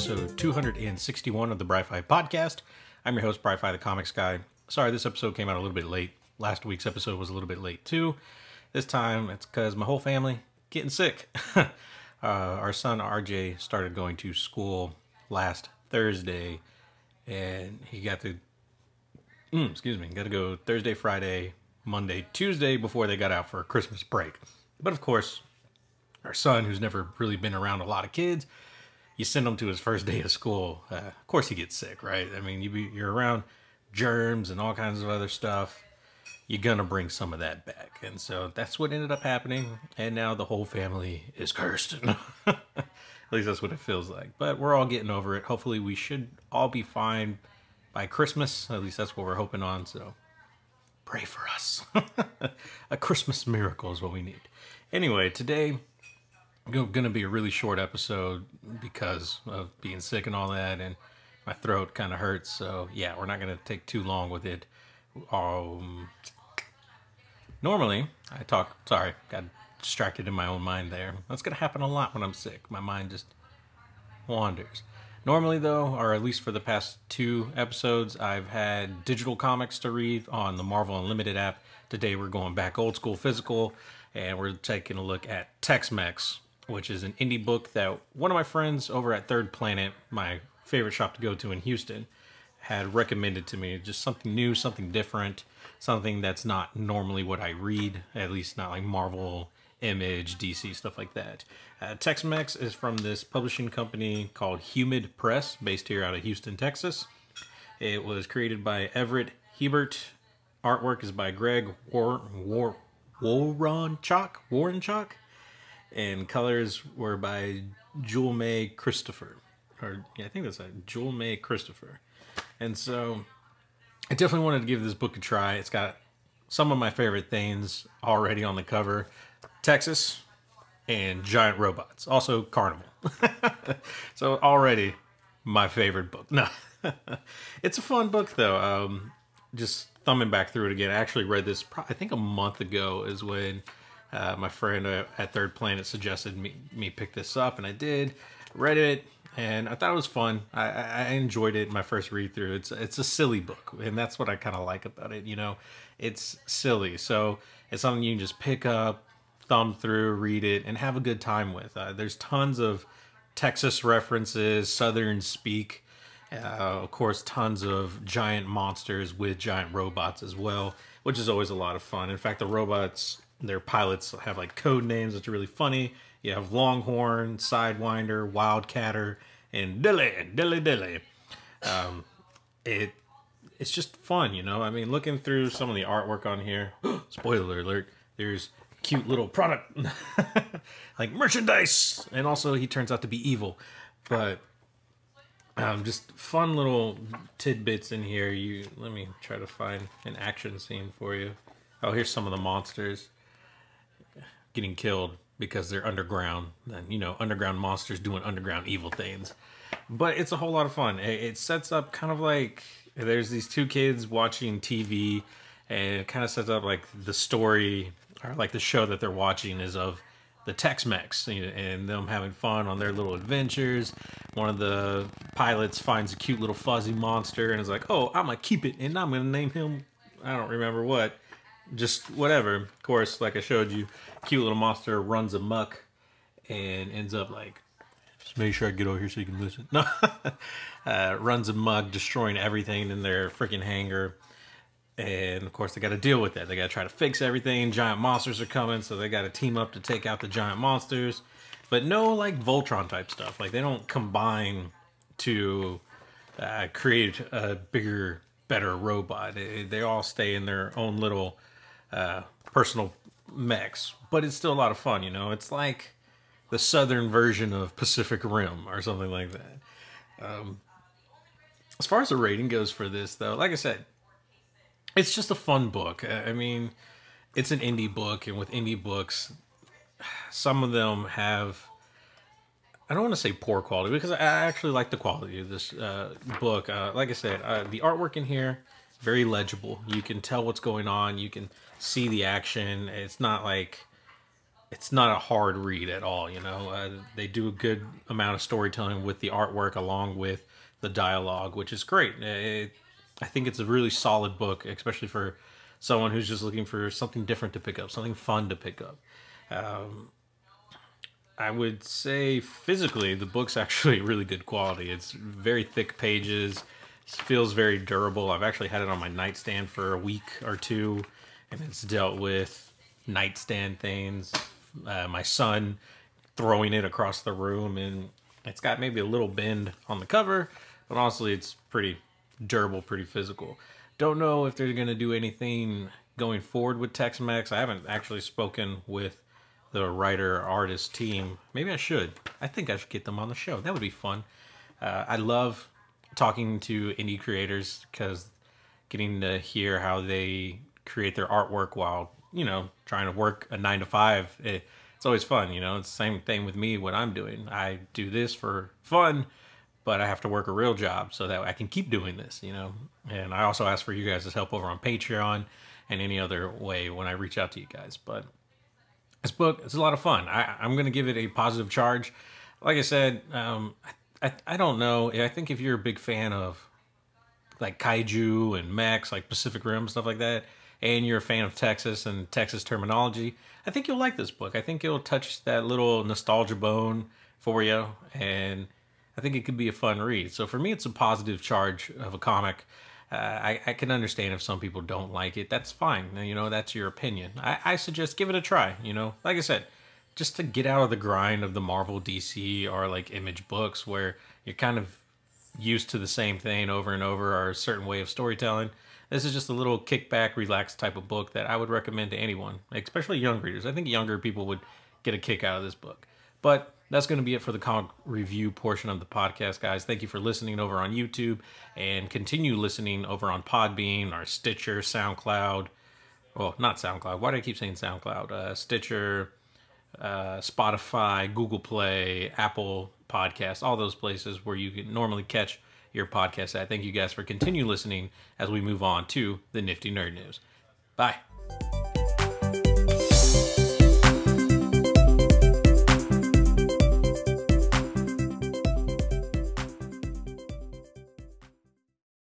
episode 261 of the Bry-Fy podcast. I'm your host, Bry-Fy, the comics guy. Sorry, this episode came out a little bit late. Last week's episode was a little bit late too. This time, it's because my whole family getting sick. Our son, RJ, started going to school last Thursday, and he got to, got to go Thursday, Friday, Monday, Tuesday before they got out for a Christmas break. But of course, our son, who's never really been around a lot of kids, you send him to his first day of school. Of course he gets sick, right? I mean, you're around germs and all kinds of other stuff. You're going to bring some of that back. And so that's what ended up happening. And now the whole family is cursed. At least that's what it feels like. But we're all getting over it. Hopefully we should all be fine by Christmas. At least that's what we're hoping on. So pray for us. A Christmas miracle is what we need. Anyway, today going to be a really short episode because of being sick and all that, and my throat kind of hurts. So yeah, we're not going to take too long with it. Normally I talk, sorry, got distracted in my own mind there. That's going to happen a lot when I'm sick. My mind just wanders. Normally though, or at least for the past 2 episodes, I've had digital comics to read on the Marvel Unlimited app. Today we're going back old school physical, and we're taking a look at Tex M.E.C.H.S, which is an indie book that one of my friends over at Third Planet, my favorite shop to go to in Houston, had recommended to me. Just something new, something different, something that's not normally what I read, at least not like Marvel, Image, DC, stuff like that. Tex M.E.C.H.S is from this publishing company called Humid Press, based here out of Houston, Texas. It was created by Hebert. Artwork is by Greg Warrenchuk. And colors were by MECHS. Or yeah, I think that's like MECHS. And so I definitely wanted to give this book a try. It's got some of my favorite things already on the cover. Texas and giant robots. Also Carnival. So already my favorite book. No. It's a fun book though. Just thumbing back through it again. I actually read this, I think a month ago is when my friend at Third Planet suggested me pick this up, and I did. Read it, and I thought it was fun. I enjoyed it in my first read through. It's a silly book, and that's what I kind of like about it. You know, it's silly, so it's something you can just pick up, thumb through, read it, and have a good time with. There's tons of Texas references, Southern speak. Of course, tons of giant monsters with giant robots as well, which is always a lot of fun. In fact, the robots, their pilots have like code names which are really funny. You have Longhorn, Sidewinder, Wildcatter, and Dilly. It's just fun, you know? I mean, looking through some of the artwork on here, spoiler alert, there's cute little product, like merchandise, and also he turns out to be evil. But just fun little tidbits in here. Let me try to find an action scene for you. Oh, here's some of the monsters getting killed because they're underground. And, you know, underground monsters doing underground evil things. But it's a whole lot of fun. It sets up kind of like there's these 2 kids watching TV, and it kind of sets up like the story, or like the show that they're watching is of the Tex M.E.C.H.S, and them having fun on their little adventures. One of the pilots finds a cute little fuzzy monster and is like, oh, I'm gonna keep it, and I'm gonna name him, I don't remember what, just whatever. Of course, like I showed you, cute little monster runs amok and ends up like, just make sure I get over here so you can listen. No, runs amok, destroying everything in their freaking hangar. And of course they got to deal with that. They got to try to fix everything. Giant monsters are coming, so they got to team up to take out the giant monsters. But no like Voltron type stuff. Like they don't combine to create a bigger, better robot. They all stay in their own little personal mechs. But it's still a lot of fun, you know. It's like the southern version of Pacific Rim or something like that. As far as the rating goes for this, though, like I said, it's just a fun book. I mean, it's an indie book, and with indie books, some of them have, I don't want to say poor quality, because I actually like the quality of this book. Like I said, the artwork in here, very legible. You can tell what's going on. You can see the action. It's not like it's not a hard read at all. You know, they do a good amount of storytelling with the artwork along with the dialogue, which is great. I think it's a really solid book, especially for someone who's just looking for something different to pick up, something fun to pick up. I would say physically, the book's actually really good quality. It's very thick pages. It feels very durable. I've actually had it on my nightstand for a week or two, and it's dealt with nightstand things. My son throwing it across the room, and it's got maybe a little bend on the cover, but honestly, it's pretty durable, pretty physical. Don't know if they're going to do anything going forward with Tex M.E.C.H.S. I haven't actually spoken with the writer-artist team. Maybe I should. I think I should get them on the show. That would be fun. I love talking to indie creators because getting to hear how they create their artwork while, you know, trying to work a 9 to 5. It's always fun, you know. It's the same thing with me, what I'm doing. I do this for fun, but I have to work a real job so that I can keep doing this, you know. And I also ask for you guys' help over on Patreon and any other way when I reach out to you guys. But this book, it's a lot of fun. I'm going to give it a positive charge. Like I said, I don't know. I think if you're a big fan of like kaiju and mechs, like Pacific Rim, stuff like that, and you're a fan of Texas and Texas terminology, I think you'll like this book. I think it'll touch that little nostalgia bone for you, and I think it could be a fun read. So for me, it's a positive charge of a comic. I can understand if some people don't like it. That's fine. You know, that's your opinion. I suggest give it a try. You know, like I said, just to get out of the grind of the Marvel, DC, or like Image books where you're kind of used to the same thing over and over or a certain way of storytelling. This is just a little kickback, relaxed type of book that I would recommend to anyone, especially young readers. I think younger people would get a kick out of this book. But that's going to be it for the comic review portion of the podcast, guys. Thank you for listening over on YouTube, and continue listening over on Podbean or Stitcher, SoundCloud. Well, not SoundCloud. Why do I keep saying SoundCloud? Stitcher, Spotify, Google Play, Apple Podcasts, all those places where you can normally catch your podcast at. Thank you guys for continue listening as we move on to the Nifty Nerd News. Bye.